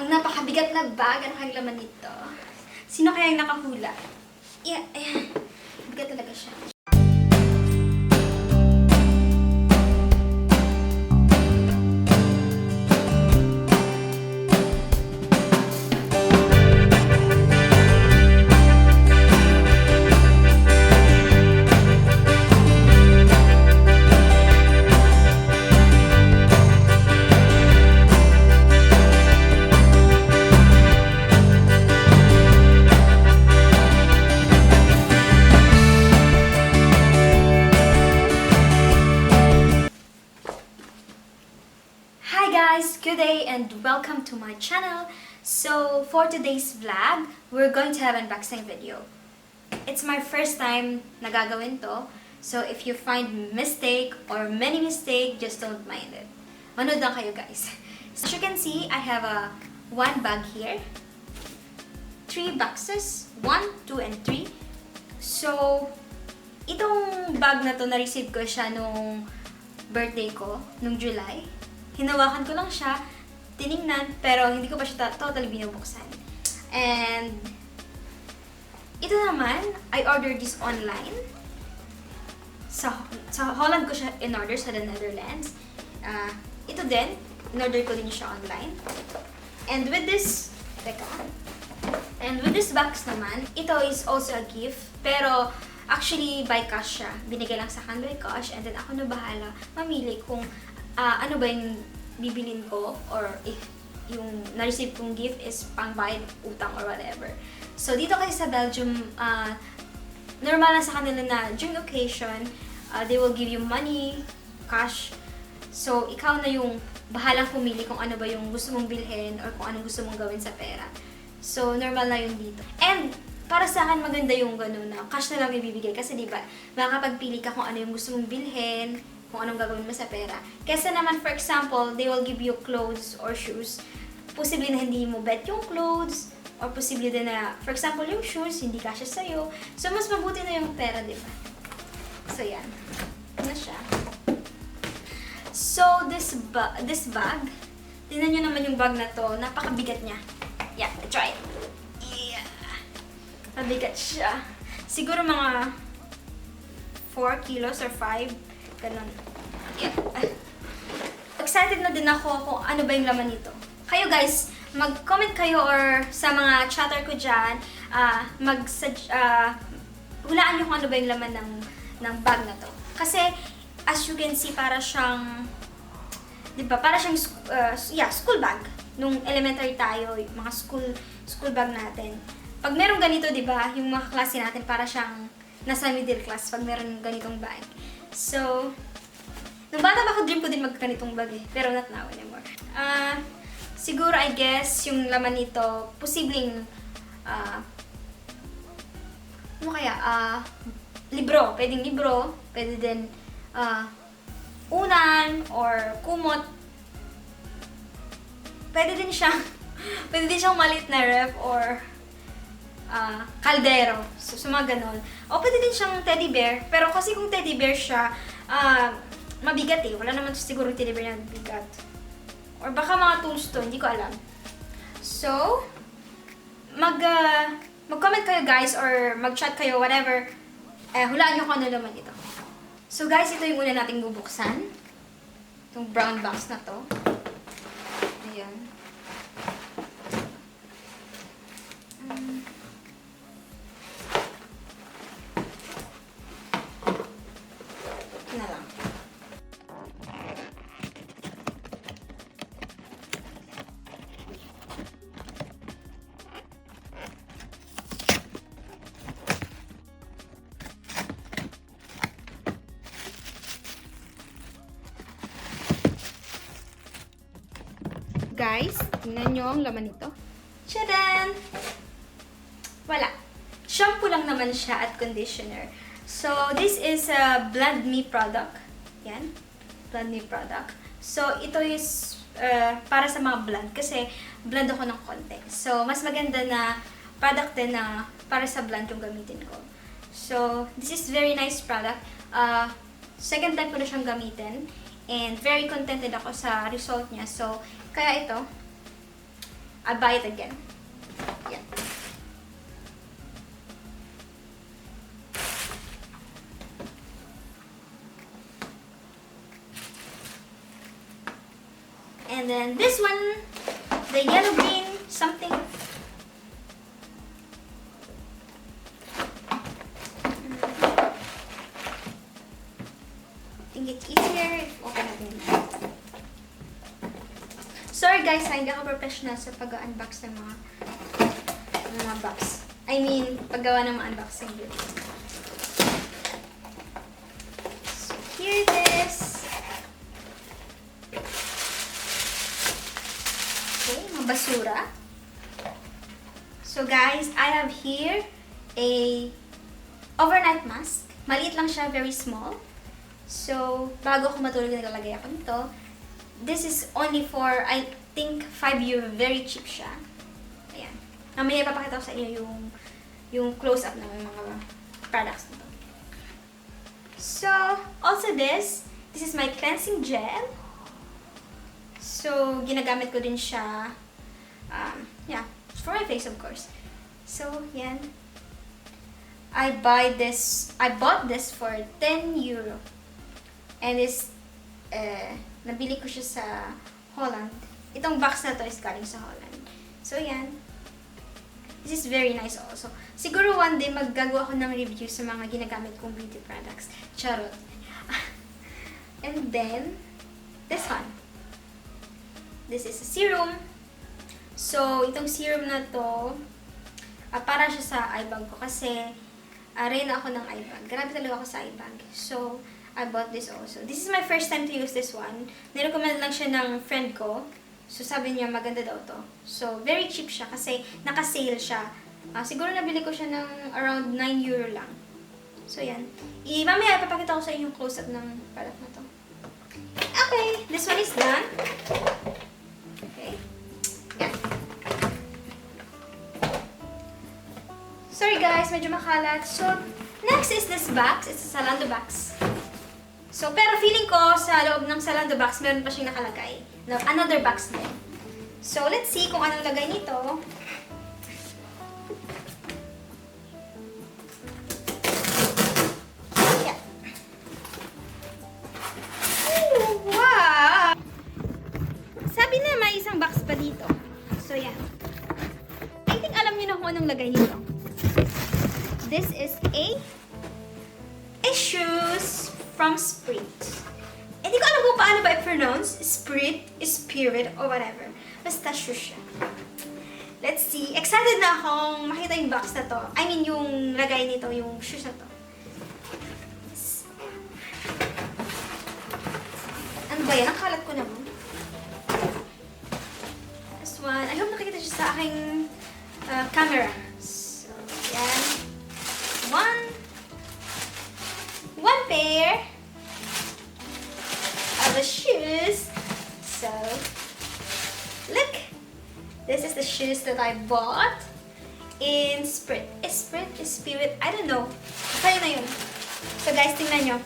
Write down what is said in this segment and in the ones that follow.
Ang napakabigat na bag. Ano kayang laman nito? Sino kayang nakahula? Yeah, ayan. Bigat talaga siya. Good day and welcome to my channel. So for today's vlog, we're going to have an unboxing video. It's my first time na gagawin to, so if you find mistake or many mistake, just don't mind it. Manood lang kayo guys. So as you can see, I have one bag here, 3 boxes, 1, 2, and 3. So itong bag na to, na-receive ko siya nung birthday ko, nung July. Hinawakan ko lang siya, tiningnan, pero hindi ko pa siya totally binubuksan. And ito naman, I ordered this online. Sa Holland ko siya in-order, sa the Netherlands. Ito din, in-order ko din siya online. And with this, and with this box naman, ito is also a gift, pero actually by cash siya. Binigay lang sa akin by cash, and then ako na bahala mamili kung ano ba yung bibilin ko, or if yung na-receive kong gift is pang-bayad utang or whatever. So dito kasi sa Belgium, normal na sa kanila na during occasion, they will give you money, cash. So ikaw na yung bahalang pumili kung ano ba yung gusto mong bilhin or kung anong gusto mong gawin sa pera. So normal na yun dito. And para sa akin maganda yung gano'n na cash na lang ibibigay kasi di ba makakapagpili ka kung ano yung gusto mong bilhin, kung anong gagawin mo sa pera. Kesa naman, for example, they will give you clothes or shoes. Posible na hindi mo bet yung clothes, or posible din na, for example, yung shoes, hindi kasya sa'yo. So, mas mabuti na yung pera, di ba? So, yan. Ito na siya. So, this bag, tingnan nyo naman yung bag na to. Napakabigat niya. Yeah, try it. Yeah. Mabigat siya. Siguro mga 4 kilos or 5. Ganun. Yeah. Excited na din ako kung ano ba yung laman nito. Kayo guys, mag-comment kayo or sa mga chatter ko dyan, hulaan nyo kung ano ba yung laman ng bag na to. Kasi, as you can see, para siyang, di ba, para siyang, school bag. Nung elementary tayo, yung mga school bag natin. Pag meron ganito, di ba, yung mga klase natin, para siyang nasa middle class pag meron ganitong bag. So, nung bata pa ako, dream ko din magganitong bag eh. Pero not now anymore. Siguro, I guess, yung laman nito, posibleng, ano kaya, libro. Pwedeng libro. Pwede din, unan, or kumot. Pwede din siyang maliit na ref, or kaldero. So, mga ganon. O pwede din siyang teddy bear. Pero kasi kung teddy bear siya, mabigat eh. Wala naman siguro teddy bear na bigat. Or baka mga tools to, hindi ko alam. So, mag-comment kayo guys, or mag-chat kayo, whatever. Hulaan nyo kung ano naman ito. So guys, ito yung una nating bubuksan. Itong brown box na to. Ayan. Na lang. Guys, tingnan nyo ang laman nito. Tchadan! Wala. Shampoo lang naman siya at conditioner. So, this is a Blend Me product. Yan. Blend Me product. So, ito is para sa mga blend. Kasi, blend ako ng konti. So, mas maganda na product din na para sa blend yung gamitin ko. So, this is very nice product. Second time ko na siyang gamitin. And very contented ako sa result niya. So, kaya ito, I buy it again. Yeah. And then this one, the yellow green something. I think it's easier if open natin yun. Sorry guys, hindi ako professional sa pag-unbox ng mga box. I mean, paggawa ng mga unboxing video. So here it is. Okay, mga basura. So guys, I have here a overnight mask. Maliit lang siya, very small. So, bago ako matulog, nagalagay ako nito. This is only for, I think, €5. Very cheap siya. Ayan. Mamaya ipapakita ko sa inyo yung close-up ng mga products nito. So, also this is my cleansing gel. So, ginagamit ko din siya, yeah, for my face of course. So, yan. I bought this for €10. And nabili ko siya sa Holland. Itong box na to is galing sa Holland. So, yan. This is very nice also. Siguro one day maggagawa ako ng review sa mga ginagamit kong beauty products. Charot. And then, this one. This is a serum. So, itong serum na to, para siya sa eye bag ko kasi reyna ako ng eye bag. Grabe talaga ako sa eye bag. So, I bought this also. This is my first time to use this one. Nirecommend lang siya ng friend ko. So, sabi niya maganda daw to. So, very cheap siya kasi naka-sale siya. Siguro nabili ko siya ng around €9 lang. So, yan. Mamaya ipapakita ko sa inyo yung close-up ng product na to. Okay, this one is done. Okay. Yan. Sorry guys, medyo makalat. So, next is this box. It's a Zalando box. So, pero feeling ko sa loob ng Zalando box, meron pa siyang nakalagay. Another box din. So, let's see kung anong lagay nito. Yeah. Ooh, wow! Sabi na may isang box pa dito. So, yan. I think alam niyo na kung anong lagay nito. This is a shoes from Spirit. Hindi ko alam kung paano ba i-pronounce. Spirit, Spirit, or whatever. Basta shoes siya. Let's see. Excited na akong makita yung box na to. I mean, yung lagay nito, yung shoes na to. Ano ba yan? Ang kalat ko naman. This one. I hope nakikita siya sa aking camera. So, yan. One pair of the shoes. So, look. This is the shoes that I bought in Spirit. Spirit? I don't know. Sa'yo na yun. So guys, tingnan nyo.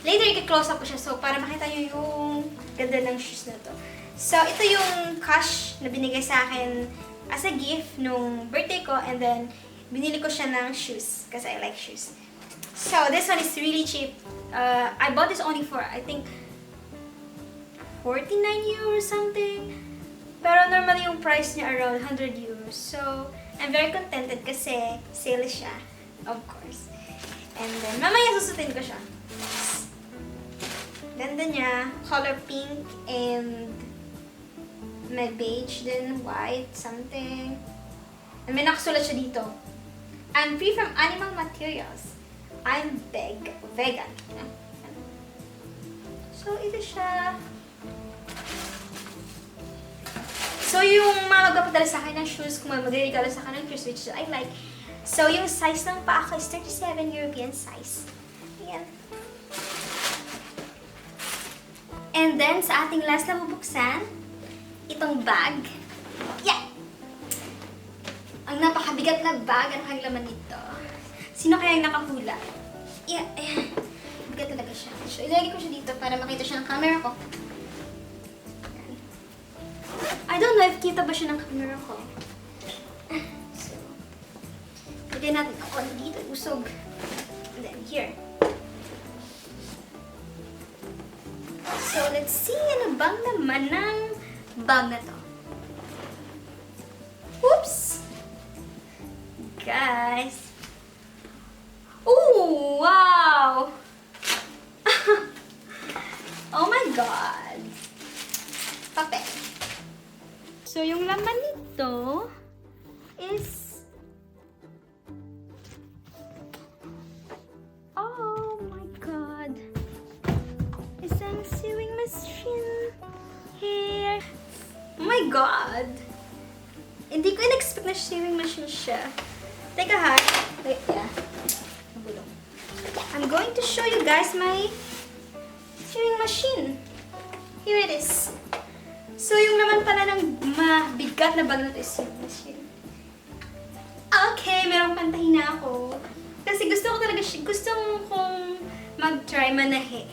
Later, i-close up ko siya. So, para makita nyo yung ganda ng shoes na to. So, ito yung cash na binigay sa akin as a gift nung birthday ko. And then, binili ko siya ng shoes. Kasi I like shoes. So, this one is really cheap. I bought this only for, I think, €49 or something. Pero normally yung price niya around €100. So, I'm very contented kasi sale siya. Of course. And then, mamaya susutin ko siya. Ganda niya. Color pink and may beige din, white, something. And may nakasulat siya dito. I'm free from animal materials. I'm vegan. So, ito siya. So, yung mga magpapadala sa akin ng shoes, kung magregalo sa akin ng shoes, which I like. So, yung size ng paa ko is 37 European size. Ayan. And then, sa ating last na bubuksan, itong bag. Yeah! Ang napakabigat na bag, ano kayong laman nito? Sino kaya yung nakahula? Yeah, ayan. Bigat talaga siya. So, ilagay ko siya dito para makita siya ng camera ko. Ayan. I don't know if kita ba siya ng camera ko. So, lagyan natin ako dito, usog. And then here. So, let's see ano bang naman ng bag na to. Oops! Guys. Oh, wow! Oh my God! Papel. So, yung laman nito is... Oh my God! Isang sewing machine here. Oh my God! Hindi ko in-expect na sewing machine siya. Teka ha. Wait, yeah. I'm going to show you guys my sewing machine. Here it is. So, yung naman pala ng mabigat na bag na ito is sewing machine. Okay, merong pantahin na ako. Kasi gusto ko talaga siya, gusto kong mag-try manahe.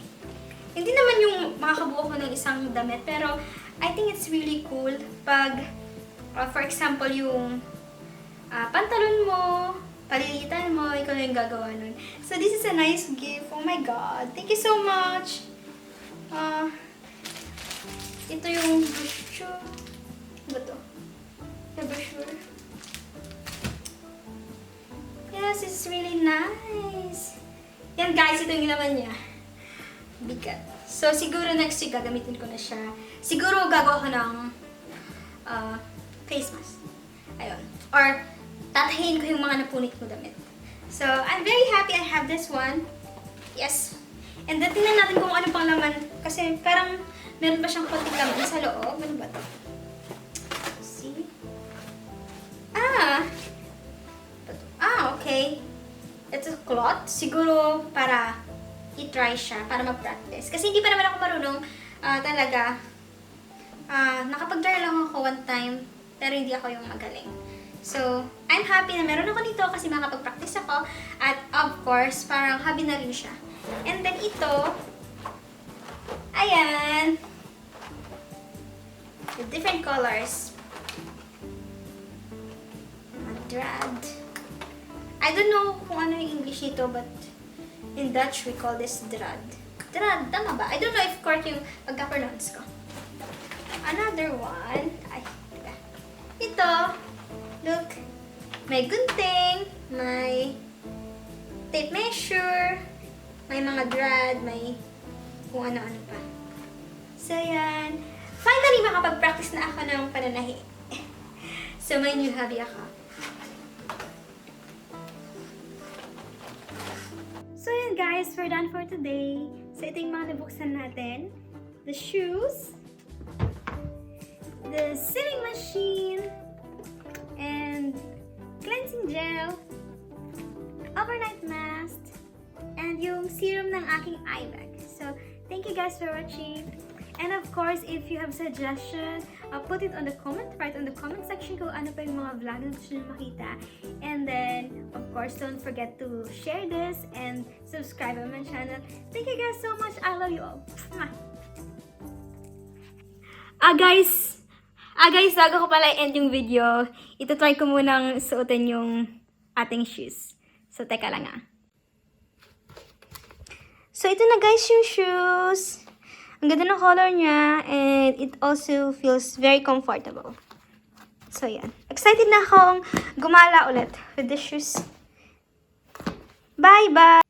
Hindi naman yung makakabuo ko ng isang damit, pero I think it's really cool pag, for example, yung pantalon mo, palilitan mo, ikaw na yung gagawa nun. So, this is a nice gift. Oh my God. Thank you so much. Ito yung brochure. Ano ba ito? The brochure. Yes, it's really nice. Yan guys, ito yung laman niya. Bigat. So, siguro next week gagamitin ko na siya. Siguro gagawa ko ng face mask. Ayun. Or, tatahin ko yung mga napunit ko damit. So, I'm very happy I have this one. Yes. And then, tingnan natin kung ano pang laman. Kasi, parang, meron pa siyang konting laman sa loob. Ano ba ito? See? Okay. It's a cloth. Siguro, para i-try siya, para mag-practice. Kasi, hindi pa naman ako marunong talaga. Nakapag-try lang ako one time, pero hindi ako yung magaling. So, I'm happy na meron ako nito kasi makapag-practice ako. At of course, parang hobby na rin siya. And then ito, ayan, with different colors. Drad. I don't know kung ano yung English nito, but in Dutch we call this drad. Drad, tama ba? I don't know if correct yung pagka-pronounce ko. Another one. Ay, teka. Ito. Look, may gunting, may tape measure, may mga drad, may kung ano-ano pa. So, yan. Finally, makapag-practice na ako ng pananahi. So, may new hobby ako. So, yan guys, we're done for today. So, ito yung mga nabuksan natin. The shoes, the sewing machine, and cleansing gel, overnight mask, and yung serum ng aking eye bag. So, thank you guys for watching. And of course, if you have suggestion, put it on the comment, right on the comment section kung ano pa yung mga vlog na gusto nyo makita. And then, of course, don't forget to share this and subscribe on my channel. Thank you guys so much. I love you all. Guys, bago ko pala end yung video, ito-try ko munang suotin yung ating shoes. So, teka lang So, ito na guys yung shoes. Ang ganda ng color niya and it also feels very comfortable. So, yan. Excited na akong gumala ulit with the shoes. Bye-bye!